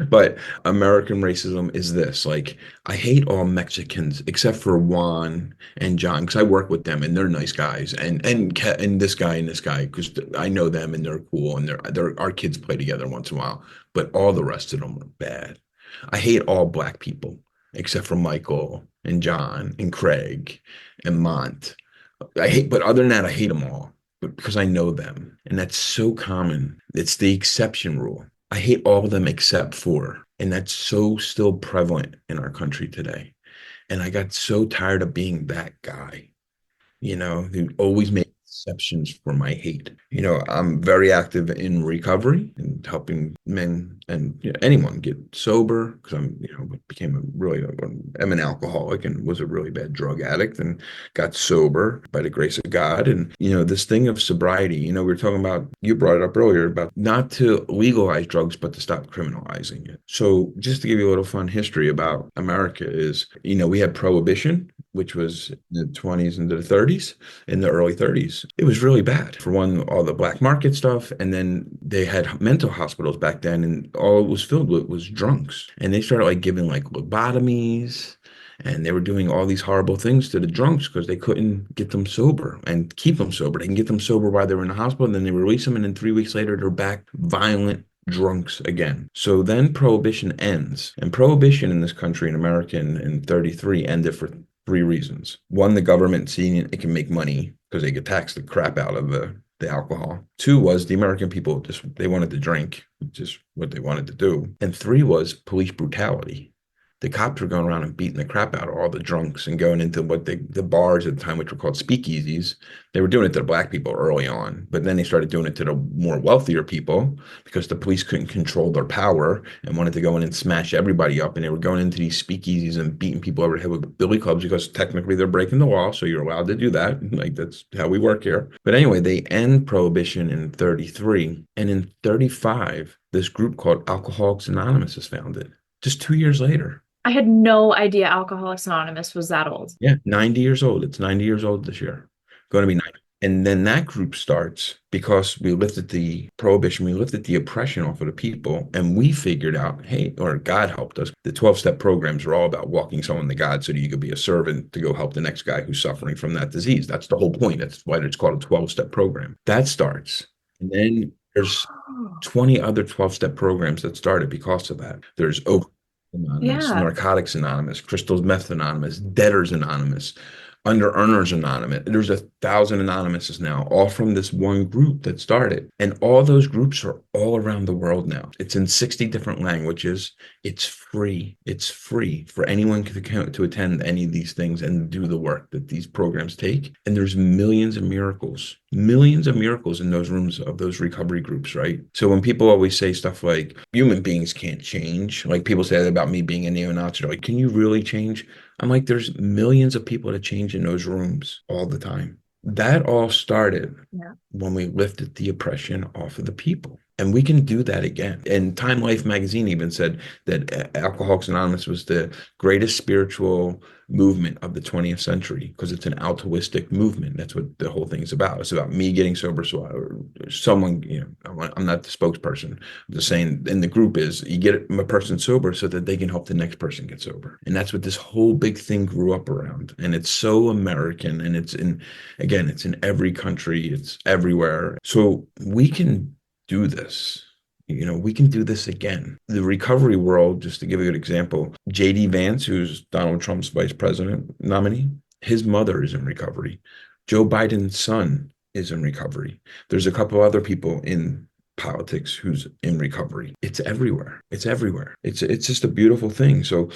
But American racism is this, like I hate all Mexicans except for Juan and John because I work with them and they're nice guys and this guy because I know them and they're cool and our kids play together once in a while, but all the rest of them are bad. I hate all Black people except for Michael and John and Craig and Mont. But other than that, I hate them all because I know them. And that's so common. It's the exception rule. I hate all of them except for, and that's so still prevalent in our country today. And I got so tired of being that guy, who always made exceptions for my hate. I'm very active in recovery and helping men and anyone get sober because I'm an alcoholic and was a really bad drug addict and got sober by the grace of God. And, this thing of sobriety, we were talking about, you brought it up earlier about not to legalize drugs, but to stop criminalizing it. So just to give you a little fun history about America is, we had prohibition, which was in the 20s into the 30s, in the early 30s. It was really bad. For one, all the black market stuff. And then they had mental hospitals back then, and all it was filled with was drunks. And they started like giving like lobotomies, and they were doing all these horrible things to the drunks because they couldn't get them sober and keep them sober. They can get them sober while they were in the hospital, and then they release them, and then 3 weeks later, they're back violent drunks again. So then prohibition ends. And prohibition in this country, in America in 33, ended for 3 reasons. One, the government seeing it can make money because they could tax the crap out of the alcohol. 2 was the American people they wanted to drink, just what they wanted to do. And 3 was police brutality. The cops were going around and beating the crap out of all the drunks and going into the bars at the time, which were called speakeasies. They were doing it to the black people early on, but then they started doing it to the more wealthier people because the police couldn't control their power and wanted to go in and smash everybody up. And they were going into these speakeasies and beating people over the head with billy clubs because technically they're breaking the law. So you're allowed to do that. Like that's how we work here. But anyway, they end prohibition in 33. And in 35, this group called Alcoholics Anonymous is founded just 2 years later. I had no idea Alcoholics Anonymous was that old. Yeah, 90 years old. It's 90 years old this year. Going to be 90. And then that group starts because we lifted the prohibition, we lifted the oppression off of the people, and we figured out, hey, or God helped us. The 12-step programs are all about walking someone to God so that you could be a servant to go help the next guy who's suffering from that disease. That's the whole point. That's why it's called a 12-step program. That starts. And then There's 20 other 12-step programs that started because of that. There's Oak Anonymous, Yeah. Narcotics Anonymous, Crystal Meth Anonymous, Debtors Anonymous, Under Earners Anonymous. There's 1,000 Anonymouses now, all from this one group that started. And all those groups are all around the world now. It's in 60 different languages. It's free. It's free for anyone to attend any of these things and do the work that these programs take. And there's millions of miracles in those rooms of those recovery groups, right? So when people always say stuff like human beings can't change, like people say that about me being a neo-Nazi, they're like, can you really change? I'm like, there's millions of people that change in those rooms all the time. That all started when we lifted the oppression off of the people. And we can do that again. And Time Life magazine even said that Alcoholics Anonymous was the greatest spiritual movement of the 20th century because it's an altruistic movement. That's what the whole thing is about. It's about me getting sober. So someone, I'm not the spokesperson. I'm just saying, and the group is you get a person sober so that they can help the next person get sober. And that's what this whole big thing grew up around. And it's so American, and it's in every country, it's everywhere. So we can do this. We can do this again. The recovery world, just to give you an example, J.D. Vance, who's Donald Trump's vice president nominee, his mother is in recovery. Joe Biden's son is in recovery. There's a couple other people in politics who's in recovery. It's everywhere. It's everywhere. It's just a beautiful thing. So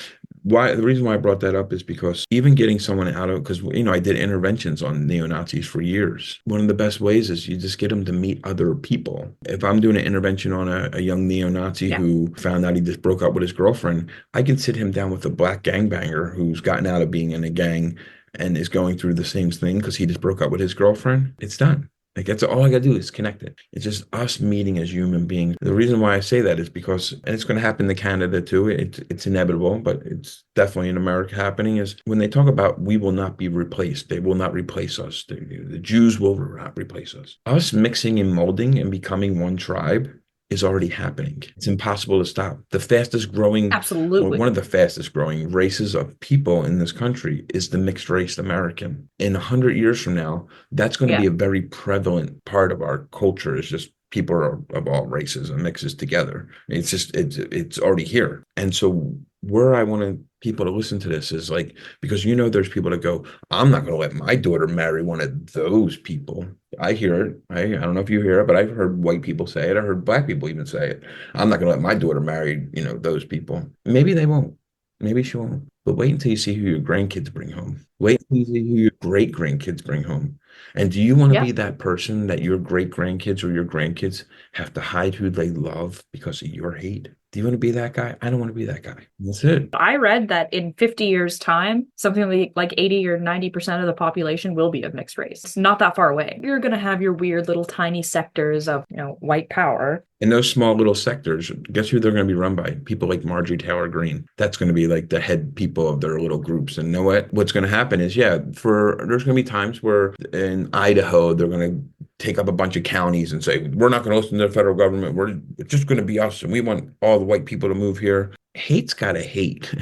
the reason why I brought that up is because even getting someone out of, because I did interventions on neo-Nazis for years. One of the best ways is you just get them to meet other people. If I'm doing an intervention on a young neo-Nazi who found out he just broke up with his girlfriend, I can sit him down with a black gangbanger who's gotten out of being in a gang and is going through the same thing because he just broke up with his girlfriend. It's done. Like, that's all I got to do is connect it. It's just us meeting as human beings. The reason why I say that is because, and it's going to happen in Canada too, it's inevitable, but it's definitely in America happening, is when they talk about we will not be replaced, they will not replace us. The Jews will not replace us. Us mixing and molding and becoming one tribe is already happening. It's impossible to stop. The fastest growing, Absolutely. one of the fastest growing races of people in this country is the mixed race American. In 100 years from now, that's going to be a very prevalent part of our culture, is just people of all races and mixes together. It's already here. And so where I want people to listen to this is like, because there's people that go, I'm not going to let my daughter marry one of those people. I hear it. I don't know if you hear it, but I've heard white people say it. I heard black people even say it. I'm not going to let my daughter marry, those people. Maybe they won't. Maybe she won't. But wait until you see who your grandkids bring home. Wait until you see who your great grandkids bring home. And do you want to be that person that your great grandkids or your grandkids have to hide who they love because of your hate? Do you want to be that guy? I don't want to be that guy. That's it. I read that in 50 years' time, something like 80 or 90% of the population will be of mixed race. It's not that far away. You're going to have your weird little tiny sectors of, white power. In those small little sectors, guess who they're going to be run by? People like Marjorie Taylor Greene. That's going to be like the head people of their little groups. And what's going to happen is, there's going to be times where in Idaho, they're going to take up a bunch of counties and say, we're not going to listen to the federal government. It's just going to be us. And we want all the white people to move here. Hate's got to hate.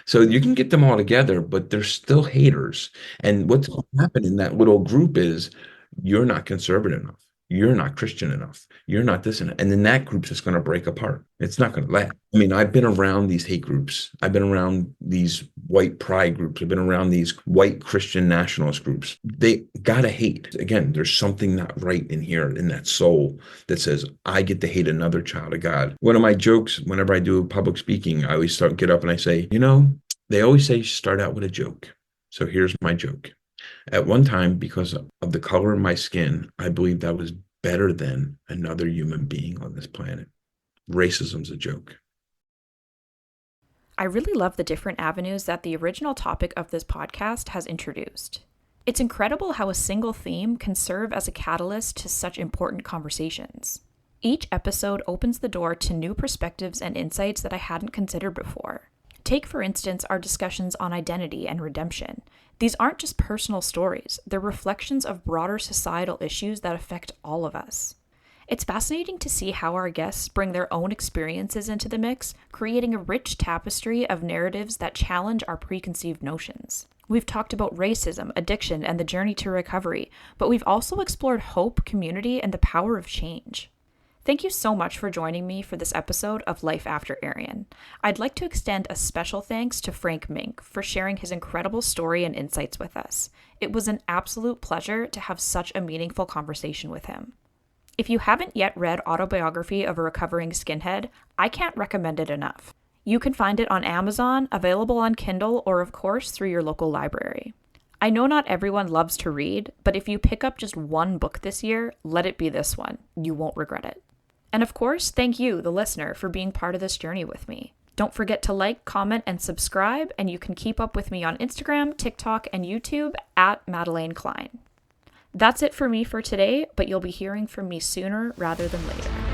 So you can get them all together, but they're still haters. And what's going to happen in that little group is you're not conservative enough. You're not Christian enough. You're not this and that. And then that group's just going to break apart. It's not going to last. I mean, I've been around these hate groups. I've been around these white pride groups. I've been around these white Christian nationalist groups. They got to hate. Again, there's something not right in here, in that soul that says, I get to hate another child of God. One of my jokes, whenever I do public speaking, I always get up and I say, they always say start out with a joke. So here's my joke. At one time, because of the color of my skin, I believed I was better than another human being on this planet. Racism's a joke. I really love the different avenues that the original topic of this podcast has introduced. It's incredible how a single theme can serve as a catalyst to such important conversations. Each episode opens the door to new perspectives and insights that I hadn't considered before. Take, for instance, our discussions on identity and redemption. These aren't just personal stories, they're reflections of broader societal issues that affect all of us. It's fascinating to see how our guests bring their own experiences into the mix, creating a rich tapestry of narratives that challenge our preconceived notions. We've talked about racism, addiction, and the journey to recovery, but we've also explored hope, community, and the power of change. Thank you so much for joining me for this episode of Life After Aryan. I'd like to extend a special thanks to Frank Meeink for sharing his incredible story and insights with us. It was an absolute pleasure to have such a meaningful conversation with him. If you haven't yet read Autobiography of a Recovering Skinhead, I can't recommend it enough. You can find it on Amazon, available on Kindle, or of course through your local library. I know not everyone loves to read, but if you pick up just one book this year, let it be this one. You won't regret it. And of course, thank you, the listener, for being part of this journey with me. Don't forget to like, comment, and subscribe, and you can keep up with me on Instagram, TikTok, and YouTube at Madelayne Klein. That's it for me for today, but you'll be hearing from me sooner rather than later.